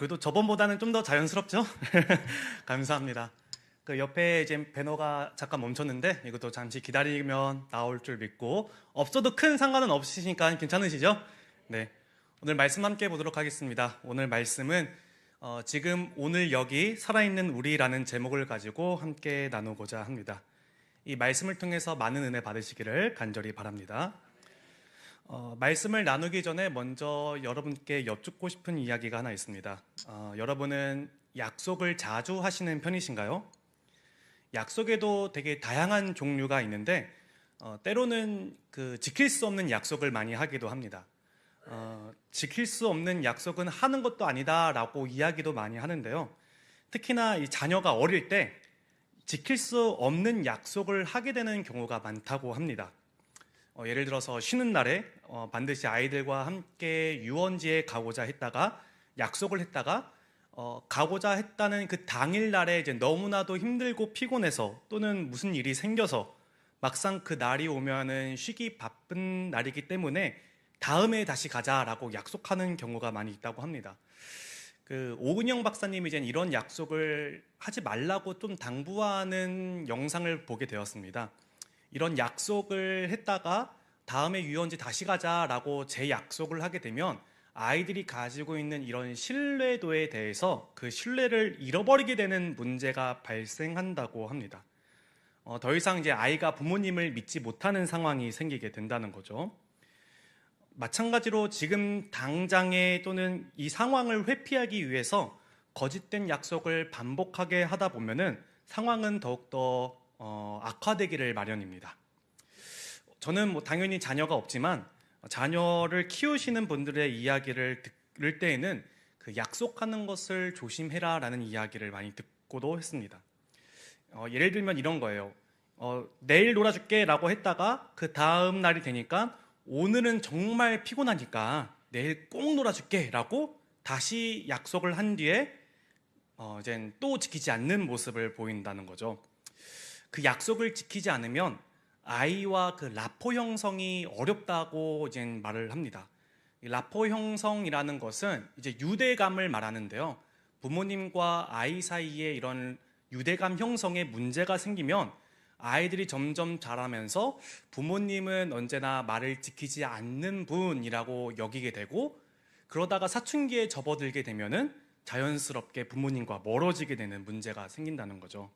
그래도 저번보다는 좀 더 자연스럽죠? 감사합니다. 그 옆에 이제 배너가 잠깐 멈췄는데 이것도 잠시 기다리면 나올 줄 믿고 없어도 큰 상관은 없으시니까 괜찮으시죠? 네. 오늘 말씀 함께 보도록 하겠습니다. 오늘 말씀은 지금 오늘 여기 살아있는 우리라는 제목을 가지고 함께 나누고자 합니다. 이 말씀을 통해서 많은 은혜 받으시기를 간절히 바랍니다. 말씀을 나누기 전에 먼저 여러분께 여쭙고 싶은 이야기가 하나 있습니다. 여러분은 약속을 자주 하시는 편이신가요? 약속에도 되게 다양한 종류가 있는데 때로는 그 지킬 수 없는 약속을 많이 하기도 합니다. 지킬 수 없는 약속은 하는 것도 아니다라고 이야기도 많이 하는데요. 특히나 이 자녀가 어릴 때 지킬 수 없는 약속을 하게 되는 경우가 많다고 합니다. 예를 들어서 쉬는 날에 반드시 아이들과 함께 유원지에 가고자 했다가 약속을 했다가 가고자 했다는 그 당일 날에 이제 너무나도 힘들고 피곤해서 또는 무슨 일이 생겨서 막상 그 날이 오면은 쉬기 바쁜 날이기 때문에 다음에 다시 가자라고 약속하는 경우가 많이 있다고 합니다. 그 오은영 박사님이 이제 이런 약속을 하지 말라고 좀 당부하는 영상을 보게 되었습니다. 이런 약속을 했다가 다음에 유원지 다시 가자라고 재약속을 하게 되면 아이들이 가지고 있는 이런 신뢰도에 대해서 그 신뢰를 잃어버리게 되는 문제가 발생한다고 합니다. 더 이상 이제 아이가 부모님을 믿지 못하는 상황이 생기게 된다는 거죠. 마찬가지로 지금 당장에 또는 이 상황을 회피하기 위해서 거짓된 약속을 반복하게 하다 보면은 상황은 더욱더 악화되기를 마련입니다. 저는 당연히 자녀가 없지만 자녀를 키우시는 분들의 이야기를 들을 때에는 그 약속하는 것을 조심해라 라는 이야기를 많이 듣고도 했습니다. 예를 들면 이런 거예요. 내일 놀아줄게 라고 했다가 그 다음 날이 되니까 오늘은 정말 피곤하니까 내일 꼭 놀아줄게 라고 다시 약속을 한 뒤에 이제 또 지키지 않는 모습을 보인다는 거죠. 그 약속을 지키지 않으면 아이와 그 라포 형성이 어렵다고 이제 말을 합니다. 이 라포 형성이라는 것은 이제 유대감을 말하는데요. 부모님과 아이 사이에 이런 유대감 형성에 문제가 생기면 아이들이 점점 자라면서 부모님은 언제나 말을 지키지 않는 분이라고 여기게 되고 그러다가 사춘기에 접어들게 되면은 자연스럽게 부모님과 멀어지게 되는 문제가 생긴다는 거죠.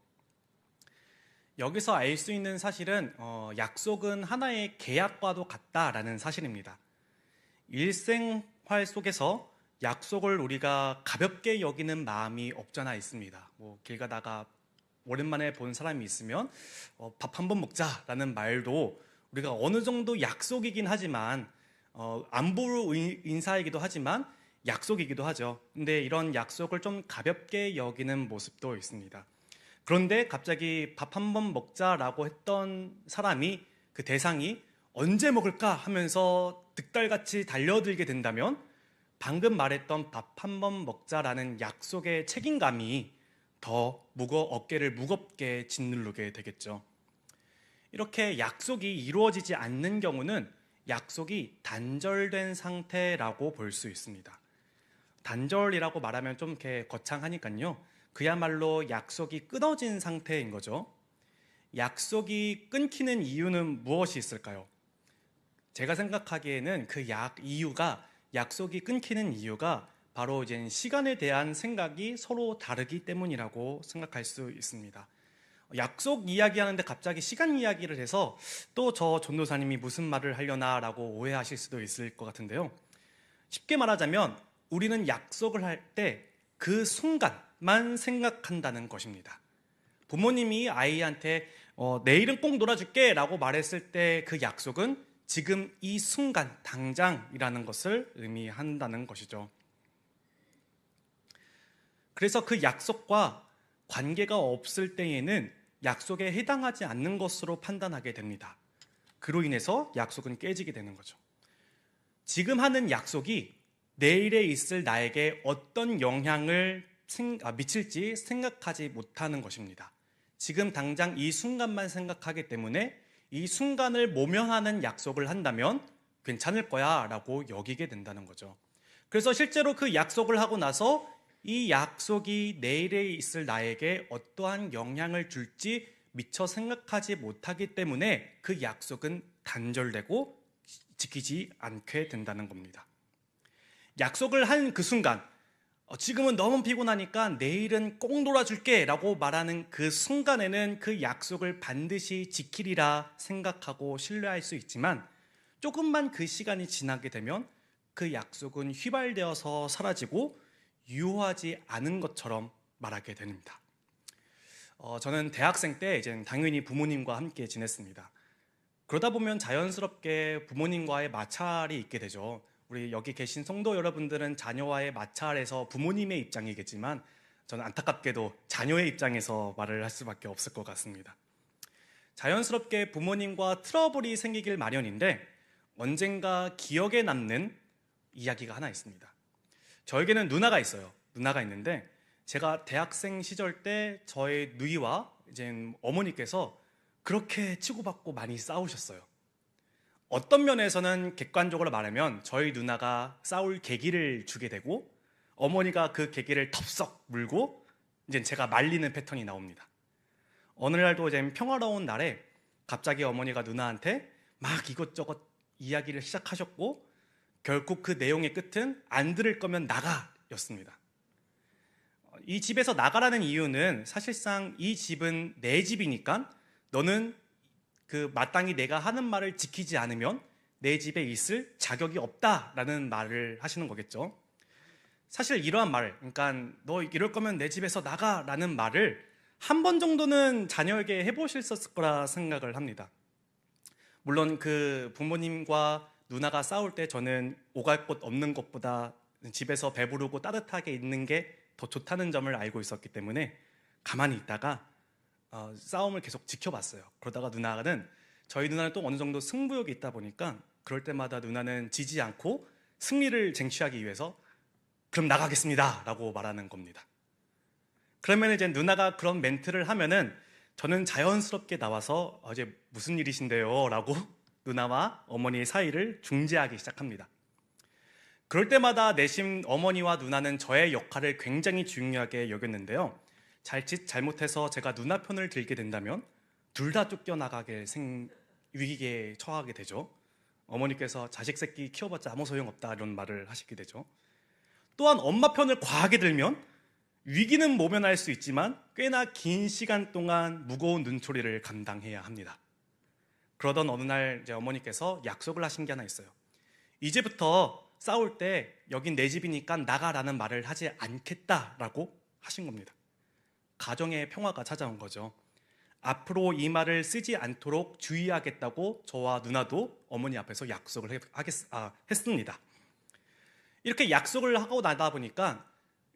여기서 알 수 있는 사실은 약속은 하나의 계약과도 같다라는 사실입니다. 일생활 속에서 약속을 우리가 가볍게 여기는 마음이 없잖아 있습니다. 길 가다가 오랜만에 본 사람이 있으면 밥 한번 먹자라는 말도 우리가 어느 정도 약속이긴 하지만 안부 인사이기도 하지만 약속이기도 하죠. 근데 이런 약속을 좀 가볍게 여기는 모습도 있습니다. 그런데 갑자기 밥 한번 먹자라고 했던 사람이 그 대상이 언제 먹을까 하면서 득달같이 달려들게 된다면 방금 말했던 밥 한번 먹자라는 약속의 책임감이 더 어깨를 무겁게 짓누르게 되겠죠. 이렇게 약속이 이루어지지 않는 경우는 약속이 단절된 상태라고 볼 수 있습니다. 단절이라고 말하면 좀 이렇게 거창하니까요. 그야말로 약속이 끊어진 상태인 거죠. 약속이 끊기는 이유는 무엇이 있을까요? 제가 생각하기에는 그 이유가 약속이 끊기는 이유가 바로 이제 시간에 대한 생각이 서로 다르기 때문이라고 생각할 수 있습니다. 약속 이야기하는데 갑자기 시간 이야기를 해서 또 저 전도사님이 무슨 말을 하려나라고 오해하실 수도 있을 것 같은데요. 쉽게 말하자면 우리는 약속을 할 때 그 순간만 생각한다는 것입니다. 부모님이 아이한테 내일은 꼭 놀아줄게 라고 말했을 때 그 약속은 지금 이 순간 당장이라는 것을 의미한다는 것이죠. 그래서 그 약속과 관계가 없을 때에는 약속에 해당하지 않는 것으로 판단하게 됩니다. 그로 인해서 약속은 깨지게 되는 거죠. 지금 하는 약속이 내일에 있을 나에게 어떤 영향을 미칠지 생각하지 못하는 것입니다. 지금 당장 이 순간만 생각하기 때문에 이 순간을 모면하는 약속을 한다면 괜찮을 거야 라고 여기게 된다는 거죠. 그래서 실제로 그 약속을 하고 나서 이 약속이 내일에 있을 나에게 어떠한 영향을 줄지 미처 생각하지 못하기 때문에 그 약속은 단절되고 지키지 않게 된다는 겁니다. 약속을 한 그 순간, 지금은 너무 피곤하니까 내일은 꼭 놀아줄게 라고 말하는 그 순간에는 그 약속을 반드시 지키리라 생각하고 신뢰할 수 있지만, 조금만 그 시간이 지나게 되면 그 약속은 휘발되어서 사라지고 유효하지 않은 것처럼 말하게 됩니다. 저는 대학생 때 이제 당연히 부모님과 함께 지냈습니다. 그러다 보면 자연스럽게 부모님과의 마찰이 있게 되죠. 우리 여기 계신 성도 여러분들은 자녀와의 마찰에서 부모님의 입장이겠지만, 저는 안타깝게도 자녀의 입장에서 말을 할 수밖에 없을 것 같습니다. 자연스럽게 부모님과 트러블이 생기길 마련인데, 언젠가 기억에 남는 이야기가 하나 있습니다. 저에게는 누나가 있어요. 누나가 있는데, 제가 대학생 시절 때 저의 누이와 이제 어머니께서 그렇게 치고받고 많이 싸우셨어요. 어떤 면에서는 객관적으로 말하면 저희 누나가 싸울 계기를 주게 되고, 어머니가 그 계기를 덥석 물고 이제 제가 말리는 패턴이 나옵니다. 어느 날도 이제 평화로운 날에 갑자기 어머니가 누나한테 막 이것저것 이야기를 시작하셨고, 결국 그 내용의 끝은 안 들을 거면 나가 였습니다. 이 집에서 나가라는 이유는 사실상 이 집은 내 집이니까 너는 그 마땅히 내가 하는 말을 지키지 않으면 내 집에 있을 자격이 없다라는 말을 하시는 거겠죠. 사실 이러한 말, 그러니까 너 이럴 거면 내 집에서 나가라는 말을 한 번 정도는 자녀에게 해보셨을 거라 생각을 합니다. 물론 그 부모님과 누나가 싸울 때 저는 오갈 곳 없는 것보다 집에서 배부르고 따뜻하게 있는 게 더 좋다는 점을 알고 있었기 때문에 가만히 있다가 싸움을 계속 지켜봤어요. 그러다가 저희 누나는 또 어느 정도 승부욕이 있다 보니까 그럴 때마다 누나는 지지 않고 승리를 쟁취하기 위해서 그럼 나가겠습니다 라고 말하는 겁니다. 그러면 이제 누나가 그런 멘트를 하면은 저는 자연스럽게 나와서 어제 무슨 일이신데요? 라고 누나와 어머니의 사이를 중재하기 시작합니다. 그럴 때마다 내심 어머니와 누나는 저의 역할을 굉장히 중요하게 여겼는데요. 자칫 잘못해서 제가 누나 편을 들게 된다면 둘 다 쫓겨나가게 위기에 처하게 되죠. 어머니께서 자식 새끼 키워봤자 아무 소용없다 이런 말을 하시게 되죠. 또한 엄마 편을 과하게 들면 위기는 모면할 수 있지만 꽤나 긴 시간 동안 무거운 눈초리를 감당해야 합니다. 그러던 어느 날 이제 어머니께서 약속을 하신 게 하나 있어요. 이제부터 싸울 때 여긴 내 집이니까 나가라는 말을 하지 않겠다라고 하신 겁니다. 가정의 평화가 찾아온 거죠. 앞으로 이 말을 쓰지 않도록 주의하겠다고 저와 누나도 어머니 앞에서 약속을 했습니다. 이렇게 약속을 하고 나다 보니까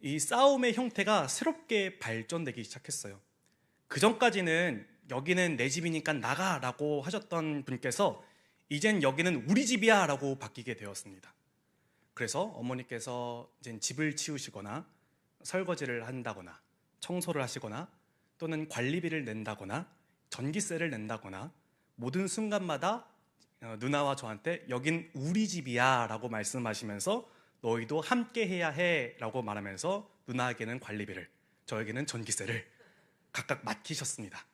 이 싸움의 형태가 새롭게 발전되기 시작했어요. 그 전까지는 여기는 내 집이니까 나가라고 하셨던 분께서 이젠 여기는 우리 집이야 라고 바뀌게 되었습니다. 그래서 어머니께서 이제 집을 치우시거나 설거지를 한다거나 청소를 하시거나 또는 관리비를 낸다거나 전기세를 낸다거나 모든 순간마다 누나와 저한테 여긴 우리 집이야 라고 말씀하시면서 너희도 함께 해야 해 라고 말하면서 누나에게는 관리비를, 저에게는 전기세를 각각 맡기셨습니다.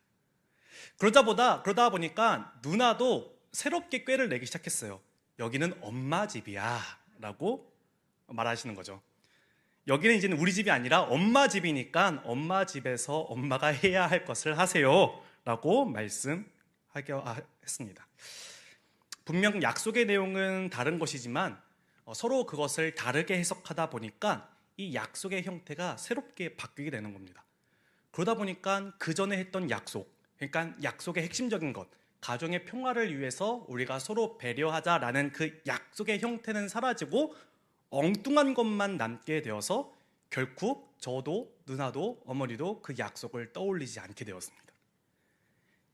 그러다 보니까 누나도 새롭게 꾀를 내기 시작했어요. 여기는 엄마 집이야 라고 말하시는 거죠. 여기는 이제는 우리 집이 아니라 엄마 집이니까 엄마 집에서 엄마가 해야 할 것을 하세요 라고 말씀했습니다. 분명 약속의 내용은 다른 것이지만 서로 그것을 다르게 해석하다 보니까 이 약속의 형태가 새롭게 바뀌게 되는 겁니다. 그러다 보니까 그 전에 했던 약속, 그러니까 약속의 핵심적인 것, 가정의 평화를 위해서 우리가 서로 배려하자라는 그 약속의 형태는 사라지고 엉뚱한 것만 남게 되어서 결국 저도 누나도 어머니도 그 약속을 떠올리지 않게 되었습니다.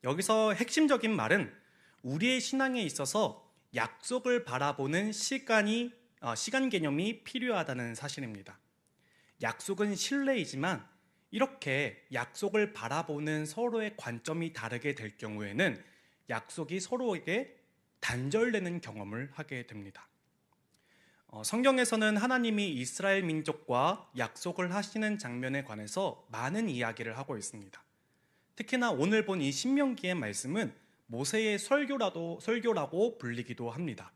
여기서 핵심적인 말은 우리의 신앙에 있어서 약속을 바라보는 시간 개념이 필요하다는 사실입니다. 약속은 신뢰이지만 이렇게 약속을 바라보는 서로의 관점이 다르게 될 경우에는 약속이 서로에게 단절되는 경험을 하게 됩니다. 성경에서는 하나님이 이스라엘 민족과 약속을 하시는 장면에 관해서 많은 이야기를 하고 있습니다. 특히나 오늘 본 이 신명기의 말씀은 모세의 설교라고 불리기도 합니다.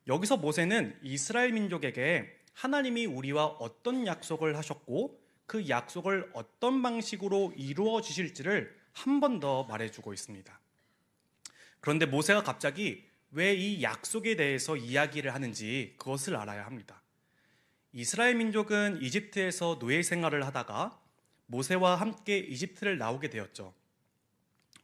여기서 모세는 이스라엘 민족에게 하나님이 우리와 어떤 약속을 하셨고 그 약속을 어떤 방식으로 이루어 주실지를 한 번 더 말해주고 있습니다. 그런데 모세가 갑자기 왜 이 약속에 대해서 이야기를 하는지 그것을 알아야 합니다. 이스라엘 민족은 이집트에서 노예 생활을 하다가 모세와 함께 이집트를 나오게 되었죠.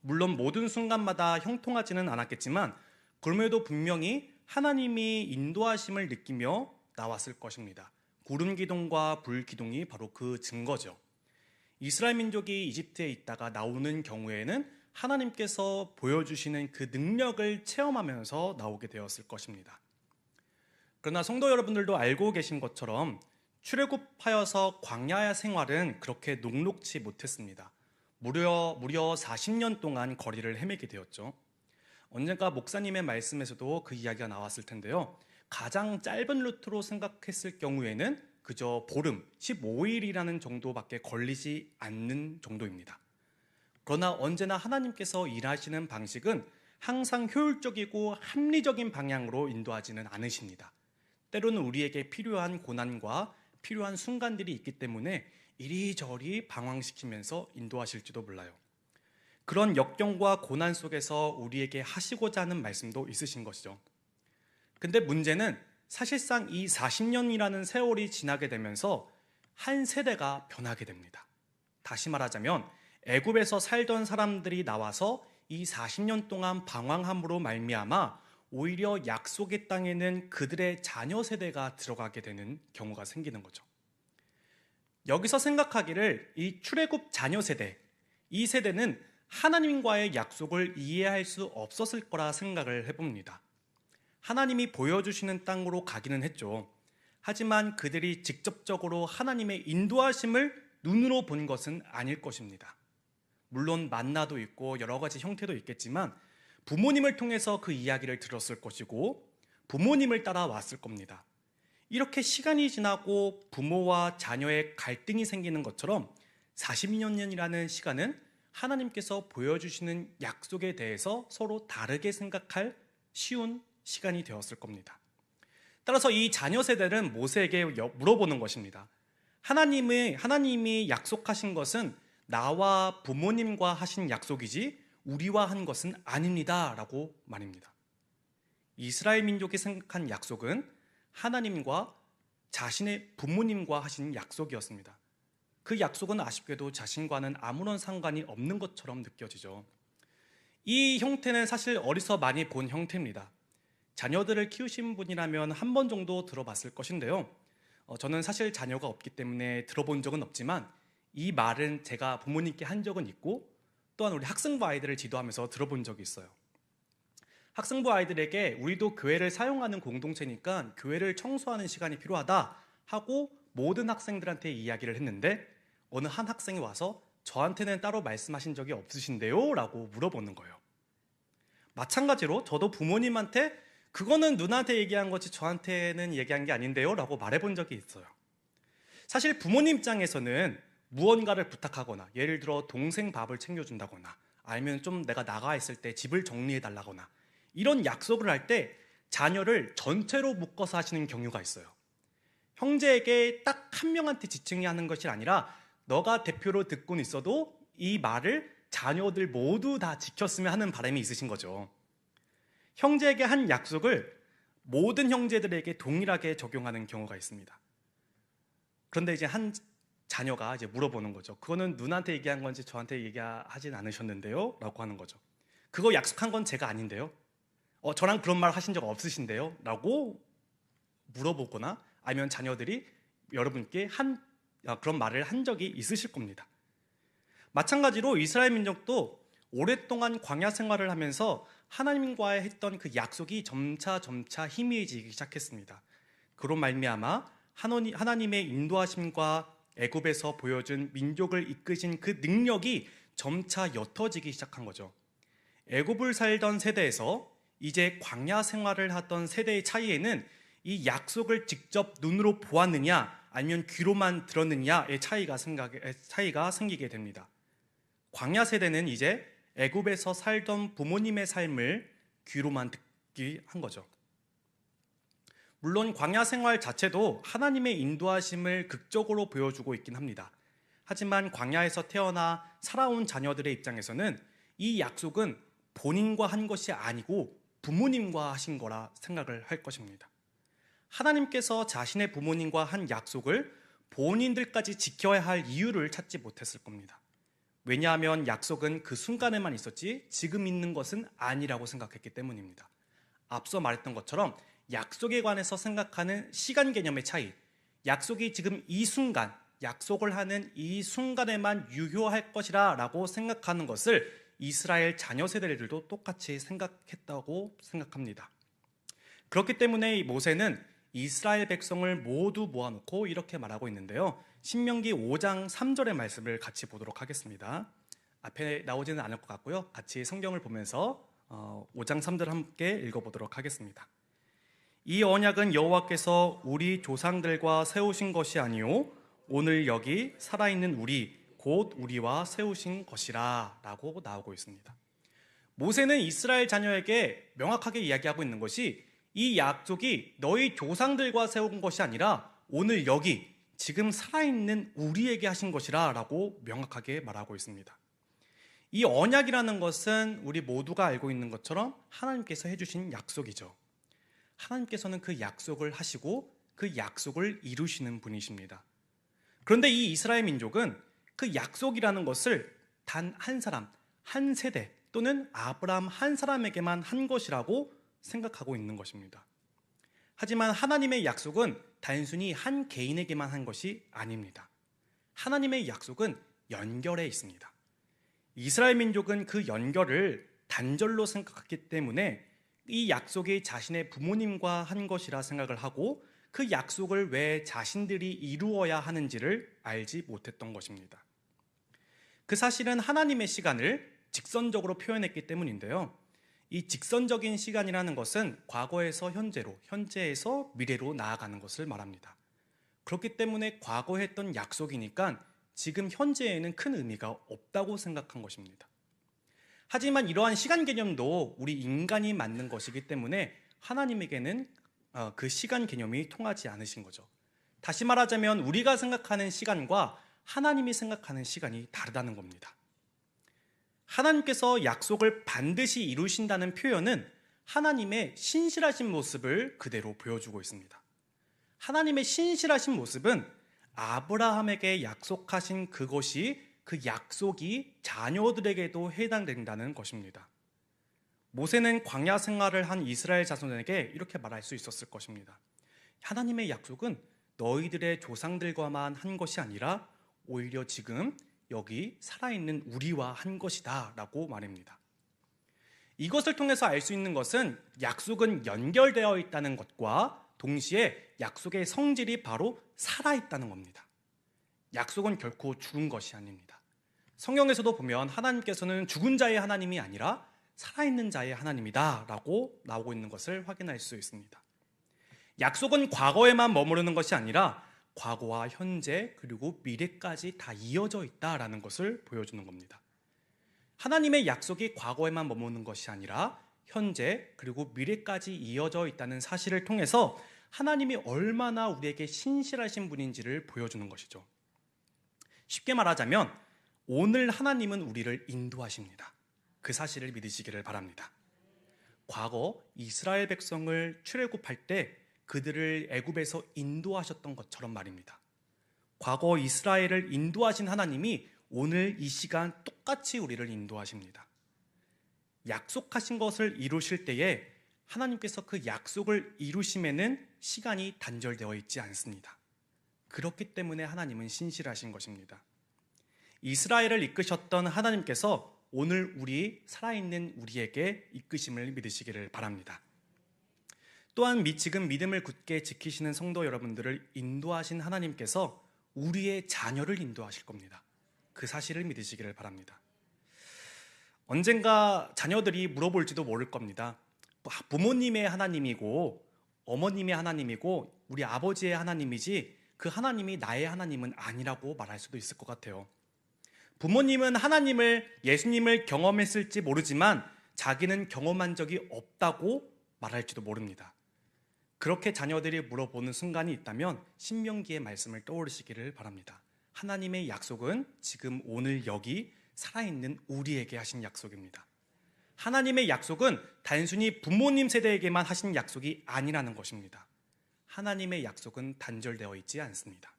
물론 모든 순간마다 형통하지는 않았겠지만 그럼에도 분명히 하나님이 인도하심을 느끼며 나왔을 것입니다. 구름 기둥과 불 기둥이 바로 그 증거죠. 이스라엘 민족이 이집트에 있다가 나오는 경우에는 하나님께서 보여주시는 그 능력을 체험하면서 나오게 되었을 것입니다. 그러나 성도 여러분들도 알고 계신 것처럼 출애굽하여서 광야 생활은 그렇게 녹록지 못했습니다. 무려 40년 동안 거리를 헤매게 되었죠. 언젠가 목사님의 말씀에서도 그 이야기가 나왔을 텐데요. 가장 짧은 루트로 생각했을 경우에는 그저 보름, 15일이라는 정도밖에 걸리지 않는 정도입니다. 그러나 언제나 하나님께서 일하시는 방식은 항상 효율적이고 합리적인 방향으로 인도하지는 않으십니다. 때로는 우리에게 필요한 고난과 필요한 순간들이 있기 때문에 이리저리 방황시키면서 인도하실지도 몰라요. 그런 역경과 고난 속에서 우리에게 하시고자 하는 말씀도 있으신 것이죠. 근데 문제는 사실상 이 40년이라는 세월이 지나게 되면서 한 세대가 변하게 됩니다. 다시 말하자면 애굽에서 살던 사람들이 나와서 이 40년 동안 방황함으로 말미암아 오히려 약속의 땅에는 그들의 자녀 세대가 들어가게 되는 경우가 생기는 거죠. 여기서 생각하기를 이 출애굽 자녀 세대, 이 세대는 하나님과의 약속을 이해할 수 없었을 거라 생각을 해봅니다. 하나님이 보여주시는 땅으로 가기는 했죠. 하지만 그들이 직접적으로 하나님의 인도하심을 눈으로 본 것은 아닐 것입니다. 물론 만나도 있고 여러 가지 형태도 있겠지만 부모님을 통해서 그 이야기를 들었을 것이고 부모님을 따라왔을 겁니다. 이렇게 시간이 지나고 부모와 자녀의 갈등이 생기는 것처럼 40년이라는 시간은 하나님께서 보여주시는 약속에 대해서 서로 다르게 생각할 쉬운 시간이 되었을 겁니다. 따라서 이 자녀 세대는 모세에게 물어보는 것입니다. 하나님이 약속하신 것은 나와 부모님과 하신 약속이지 우리와 한 것은 아닙니다 라고 말입니다. 이스라엘 민족이 생각한 약속은 하나님과 자신의 부모님과 하신 약속이었습니다. 그 약속은 아쉽게도 자신과는 아무런 상관이 없는 것처럼 느껴지죠. 이 형태는 사실 어디서 많이 본 형태입니다. 자녀들을 키우신 분이라면 한 번 정도 들어봤을 것인데요. 저는 사실 자녀가 없기 때문에 들어본 적은 없지만 이 말은 제가 부모님께 한 적은 있고 또한 우리 학생부 아이들을 지도하면서 들어본 적이 있어요. 학생부 아이들에게 우리도 교회를 사용하는 공동체니까 교회를 청소하는 시간이 필요하다 하고 모든 학생들한테 이야기를 했는데 어느 한 학생이 와서 저한테는 따로 말씀하신 적이 없으신데요? 라고 물어보는 거예요. 마찬가지로 저도 부모님한테 그거는 누나한테 얘기한 거지 저한테는 얘기한 게 아닌데요? 라고 말해본 적이 있어요. 사실 부모님 입장에서는 무언가를 부탁하거나 예를 들어 동생 밥을 챙겨준다거나 아니면 좀 내가 나가 있을 때 집을 정리해달라거나 이런 약속을 할 때 자녀를 전체로 묶어서 하시는 경우가 있어요. 형제에게 딱 한 명한테 지칭이 하는 것이 아니라 너가 대표로 듣고는 있어도 이 말을 자녀들 모두 다 지켰으면 하는 바람이 있으신 거죠. 형제에게 한 약속을 모든 형제들에게 동일하게 적용하는 경우가 있습니다. 그런데 이제 한 자녀가 이제 물어보는 거죠. 그거는 누나한테 얘기한 건지 저한테 얘기하진 않으셨는데요? 라고 하는 거죠. 그거 약속한 건 제가 아닌데요? 저랑 그런 말 하신 적 없으신데요? 라고 물어보거나 아니면 자녀들이 여러분께 그런 말을 한 적이 있으실 겁니다. 마찬가지로 이스라엘 민족도 오랫동안 광야 생활을 하면서 하나님과의 했던 그 약속이 점차 희미해지기 시작했습니다. 그로 말미암아 하나님의 인도하심과 애굽에서 보여준 민족을 이끄신 그 능력이 점차 옅어지기 시작한 거죠. 애굽을 살던 세대에서 이제 광야 생활을 하던 세대의 차이에는 이 약속을 직접 눈으로 보았느냐 아니면 귀로만 들었느냐의 차이가 생기게 됩니다. 광야 세대는 이제 애굽에서 살던 부모님의 삶을 귀로만 듣기 한 거죠. 물론 광야 생활 자체도 하나님의 인도하심을 극적으로 보여주고 있긴 합니다. 하지만 광야에서 태어나 살아온 자녀들의 입장에서는 이 약속은 본인과 한 것이 아니고 부모님과 하신 거라 생각을 할 것입니다. 하나님께서 자신의 부모님과 한 약속을 본인들까지 지켜야 할 이유를 찾지 못했을 겁니다. 왜냐하면 약속은 그 순간에만 있었지 지금 있는 것은 아니라고 생각했기 때문입니다. 앞서 말했던 것처럼 약속에 관해서 생각하는 시간 개념의 차이, 약속이 지금 이 순간, 약속을 하는 이 순간에만 유효할 것이라 라고 생각하는 것을 이스라엘 자녀 세대들도 똑같이 생각했다고 생각합니다. 그렇기 때문에 모세는 이스라엘 백성을 모두 모아놓고 이렇게 말하고 있는데요. 신명기 5장 3절의 말씀을 같이 보도록 하겠습니다. 앞에 나오지는 않을 것 같고요. 같이 성경을 보면서 5장 3절 함께 읽어보도록 하겠습니다. 이 언약은 여호와께서 우리 조상들과 세우신 것이 아니요 오늘 여기 살아있는 우리 곧 우리와 세우신 것이라 라고 나오고 있습니다. 모세는 이스라엘 자녀에게 명확하게 이야기하고 있는 것이 이 약속이 너희 조상들과 세운 것이 아니라 오늘 여기 지금 살아있는 우리에게 하신 것이라 라고 명확하게 말하고 있습니다. 이 언약이라는 것은 우리 모두가 알고 있는 것처럼 하나님께서 해주신 약속이죠. 하나님께서는 그 약속을 하시고 그 약속을 이루시는 분이십니다. 그런데 이 이스라엘 민족은 그 약속이라는 것을 단 한 사람, 한 세대 또는 아브라함 한 사람에게만 한 것이라고 생각하고 있는 것입니다. 하지만 하나님의 약속은 단순히 한 개인에게만 한 것이 아닙니다. 하나님의 약속은 연결해 있습니다. 이스라엘 민족은 그 연결을 단절로 생각했기 때문에 이 약속이 자신의 부모님과 한 것이라 생각을 하고 그 약속을 왜 자신들이 이루어야 하는지를 알지 못했던 것입니다. 그 사실은 하나님의 시간을 직선적으로 표현했기 때문인데요. 이 직선적인 시간이라는 것은 과거에서 현재로, 현재에서 미래로 나아가는 것을 말합니다. 그렇기 때문에 과거에 했던 약속이니까 지금 현재에는 큰 의미가 없다고 생각한 것입니다. 하지만 이러한 시간 개념도 우리 인간이 만든 것이기 때문에 하나님에게는 그 시간 개념이 통하지 않으신 거죠. 다시 말하자면 우리가 생각하는 시간과 하나님이 생각하는 시간이 다르다는 겁니다. 하나님께서 약속을 반드시 이루신다는 표현은 하나님의 신실하신 모습을 그대로 보여주고 있습니다. 하나님의 신실하신 모습은 아브라함에게 약속하신 그것이 그 약속이 자녀들에게도 해당된다는 것입니다. 모세는 광야 생활을 한 이스라엘 자손에게 이렇게 말할 수 있었을 것입니다. 하나님의 약속은 너희들의 조상들과만 한 것이 아니라 오히려 지금 여기 살아있는 우리와 한 것이다 라고 말합니다. 이것을 통해서 알 수 있는 것은 약속은 연결되어 있다는 것과 동시에 약속의 성질이 바로 살아있다는 겁니다. 약속은 결코 죽은 것이 아닙니다. 성경에서도 보면 하나님께서는 죽은 자의 하나님이 아니라 살아있는 자의 하나님이다 라고 나오고 있는 것을 확인할 수 있습니다. 약속은 과거에만 머무르는 것이 아니라 과거와 현재 그리고 미래까지 다 이어져 있다라는 것을 보여주는 겁니다. 하나님의 약속이 과거에만 머무는 것이 아니라 현재 그리고 미래까지 이어져 있다는 사실을 통해서 하나님이 얼마나 우리에게 신실하신 분인지를 보여주는 것이죠. 쉽게 말하자면 오늘 하나님은 우리를 인도하십니다. 그 사실을 믿으시기를 바랍니다. 과거 이스라엘 백성을 출애굽할 때 그들을 애굽에서 인도하셨던 것처럼 말입니다. 과거 이스라엘을 인도하신 하나님이 오늘 이 시간 똑같이 우리를 인도하십니다. 약속하신 것을 이루실 때에 하나님께서 그 약속을 이루심에는 시간이 단절되어 있지 않습니다. 그렇기 때문에 하나님은 신실하신 것입니다. 이스라엘을 이끄셨던 하나님께서 오늘 우리 살아있는 우리에게 이끄심을 믿으시기를 바랍니다. 또한 지금 믿음을 굳게 지키시는 성도 여러분들을 인도하신 하나님께서 우리의 자녀를 인도하실 겁니다. 그 사실을 믿으시기를 바랍니다. 언젠가 자녀들이 물어볼지도 모를 겁니다. 부모님의 하나님이고 어머님의 하나님이고 우리 아버지의 하나님이지 그 하나님이 나의 하나님은 아니라고 말할 수도 있을 것 같아요. 부모님은 예수님을 경험했을지 모르지만 자기는 경험한 적이 없다고 말할지도 모릅니다. 그렇게 자녀들이 물어보는 순간이 있다면 신명기의 말씀을 떠올리시기를 바랍니다. 하나님의 약속은 지금 오늘 여기 살아있는 우리에게 하신 약속입니다. 하나님의 약속은 단순히 부모님 세대에게만 하신 약속이 아니라는 것입니다. 하나님의 약속은 단절되어 있지 않습니다.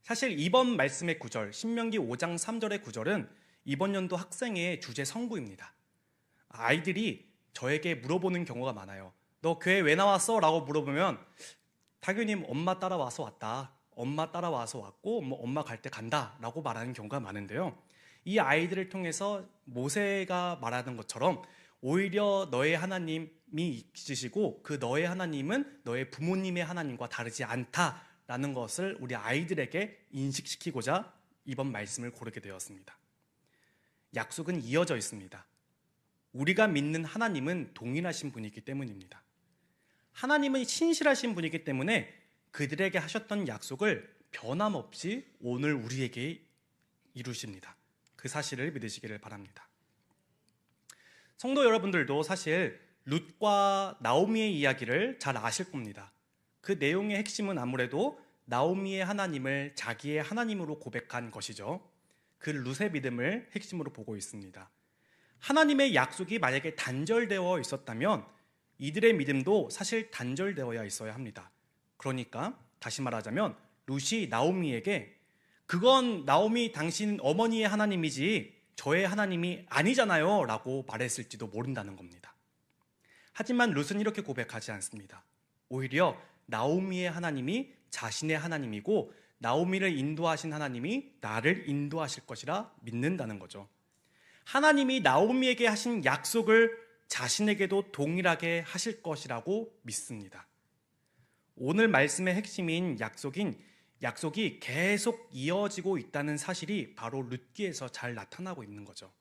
사실 이번 말씀의 구절, 신명기 5장 3절의 구절은 이번 연도 학생의 주제 성구입니다. 아이들이 저에게 물어보는 경우가 많아요. 너 교회 왜 나왔어? 라고 물어보면 당연히 엄마 따라와서 왔다. 엄마 따라와서 왔고 엄마 갈 때 간다 라고 말하는 경우가 많은데요. 이 아이들을 통해서 모세가 말하는 것처럼 오히려 너의 하나님이 있으시고 그 너의 하나님은 너의 부모님의 하나님과 다르지 않다라는 것을 우리 아이들에게 인식시키고자 이번 말씀을 고르게 되었습니다. 약속은 이어져 있습니다. 우리가 믿는 하나님은 동일하신 분이기 때문입니다. 하나님은 신실하신 분이기 때문에 그들에게 하셨던 약속을 변함없이 오늘 우리에게 이루십니다. 그 사실을 믿으시기를 바랍니다. 성도 여러분들도 사실 룻과 나오미의 이야기를 잘 아실 겁니다. 그 내용의 핵심은 아무래도 나오미의 하나님을 자기의 하나님으로 고백한 것이죠. 그 룻의 믿음을 핵심으로 보고 있습니다. 하나님의 약속이 만약에 단절되어 있었다면 이들의 믿음도 사실 단절되어야 있어야 합니다. 그러니까 다시 말하자면 룻이 나오미에게 그건 나오미 당신 어머니의 하나님이지 저의 하나님이 아니잖아요 라고 말했을지도 모른다는 겁니다. 하지만 룻은 이렇게 고백하지 않습니다. 오히려 나오미의 하나님이 자신의 하나님이고 나오미를 인도하신 하나님이 나를 인도하실 것이라 믿는다는 거죠. 하나님이 나오미에게 하신 약속을 자신에게도 동일하게 하실 것이라고 믿습니다. 오늘 말씀의 핵심인 약속이 계속 이어지고 있다는 사실이 바로 룻기에서 잘 나타나고 있는 거죠.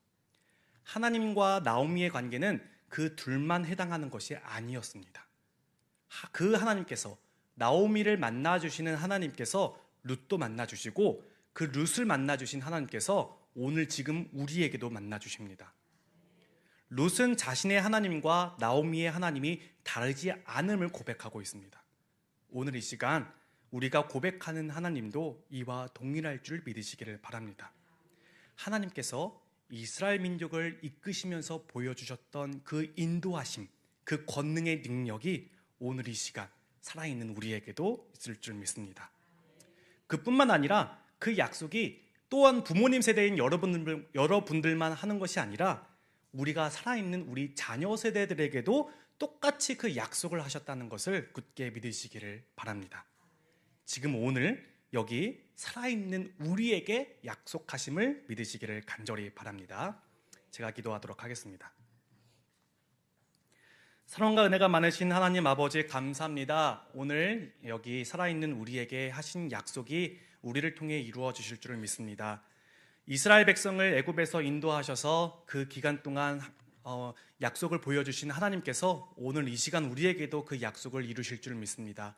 하나님과 나오미의 관계는 그 둘만 해당하는 것이 아니었습니다. 그 하나님께서 나오미를 만나주시는 하나님께서 룻도 만나주시고 그 룻을 만나주신 하나님께서 오늘 지금 우리에게도 만나주십니다. 룻은 자신의 하나님과 나오미의 하나님이 다르지 않음을 고백하고 있습니다. 오늘 이 시간 우리가 고백하는 하나님도 이와 동일할 줄 믿으시기를 바랍니다. 하나님께서 이스라엘 민족을 이끄시면서 보여주셨던 그 인도하심, 그 권능의 능력이 오늘 이 시간 살아있는 우리에게도 있을 줄 믿습니다. 그뿐만 아니라 그 약속이 또한 부모님 세대인 여러분들만 하는 것이 아니라 우리가 살아있는 우리 자녀 세대들에게도 똑같이 그 약속을 하셨다는 것을 굳게 믿으시기를 바랍니다. 지금 오늘 여기 살아있는 우리에게 약속하심을 믿으시기를 간절히 바랍니다. 제가 기도하도록 하겠습니다. 사랑과 은혜가 많으신 하나님 아버지 감사합니다. 오늘 여기 살아있는 우리에게 하신 약속이 우리를 통해 이루어 주실 줄을 믿습니다. 이스라엘 백성을 애굽에서 인도하셔서 그 기간 동안 약속을 보여주신 하나님께서 오늘 이 시간 우리에게도 그 약속을 이루실 줄 믿습니다.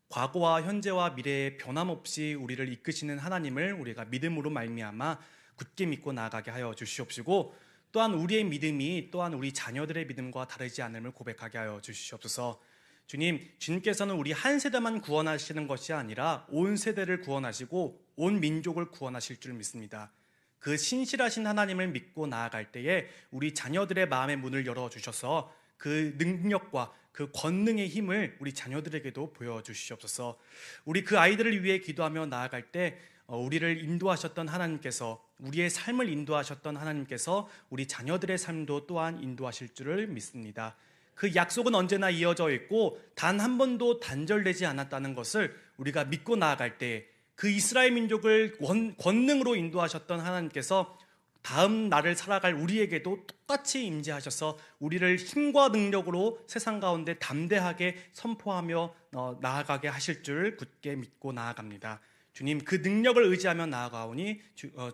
과거와 현재와 미래에 변함없이 우리를 이끄시는 하나님을 우리가 믿음으로 말미암아 굳게 믿고 나아가게 하여 주시옵시고 또한 우리의 믿음이 또한 우리 자녀들의 믿음과 다르지 않음을 고백하게 하여 주시옵소서. 주님께서는 우리 한 세대만 구원하시는 것이 아니라 온 세대를 구원하시고 온 민족을 구원하실 줄 믿습니다. 그 신실하신 하나님을 믿고 나아갈 때에 우리 자녀들의 마음의 문을 열어주셔서 그 능력과 그 권능의 힘을 우리 자녀들에게도 보여주시옵소서. 우리 그 아이들을 위해 기도하며 나아갈 때 우리를 인도하셨던 하나님께서, 우리의 삶을 인도하셨던 하나님께서 우리 자녀들의 삶도 또한 인도하실 줄을 믿습니다. 그 약속은 언제나 이어져 있고 단 한 번도 단절되지 않았다는 것을 우리가 믿고 나아갈 때 그 이스라엘 민족을 권능으로 인도하셨던 하나님께서 다음 날을 살아갈 우리에게도 똑같이 임재하셔서 우리를 힘과 능력으로 세상 가운데 담대하게 선포하며 나아가게 하실 줄 굳게 믿고 나아갑니다. 주님, 그 능력을 의지하며 나아가오니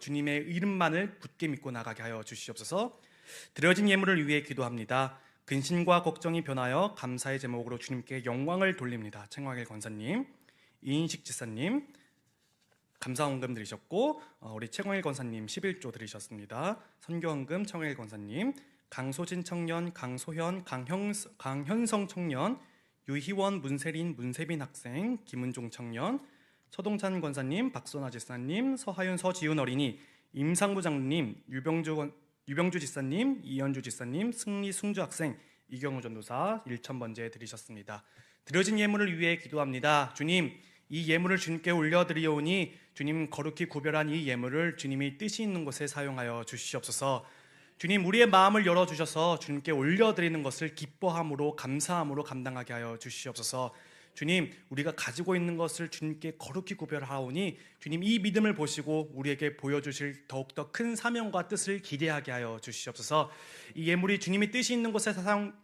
주님의 이름만을 굳게 믿고 나아가게 하여 주시옵소서. 드려진 예물을 위해 기도합니다. 근심과 걱정이 변하여 감사의 제목으로 주님께 영광을 돌립니다. 챙광일 권사님, 이인식 지사님 감사헌금 드리셨고, 우리 최광일 권사님 11조 드리셨습니다. 선교헌금 청일 권사님, 강소진 청년, 강소현, 강현성 청년, 유희원, 문세린, 문세빈 학생, 김은종 청년, 서동찬 권사님, 박선아 지사님, 서하윤, 서지훈 어린이, 임상부 장로님, 유병주 지사님, 이현주 지사님, 승리 승주 학생, 이경우 전도사 1,000번째 드리셨습니다. 드려진 예물을 위해 기도합니다. 주님, 이 예물을 주님께 올려드리오니 주님 거룩히 구별한 이 예물을 주님이 뜻이 있는 곳에 사용하여 주시옵소서. 주님, 우리의 마음을 열어주셔서 주님께 올려드리는 것을 기뻐함으로 감사함으로 감당하게 하여 주시옵소서. 주님, 우리가 가지고 있는 것을 주님께 거룩히 구별하오니 주님 이 믿음을 보시고 우리에게 보여주실 더욱더 큰 사명과 뜻을 기대하게 하여 주시옵소서. 이 예물이 주님의 뜻이 있는 곳에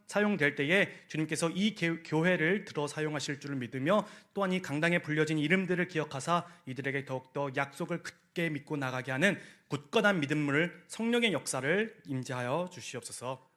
사용될 때에 주님께서 이 교회를 들어 사용하실 줄을 믿으며 또한 이 강당에 불려진 이름들을 기억하사 이들에게 더욱더 약속을 굳게 믿고 나가게 하는 굳건한 믿음을 성령의 역사를 임재하여 주시옵소서.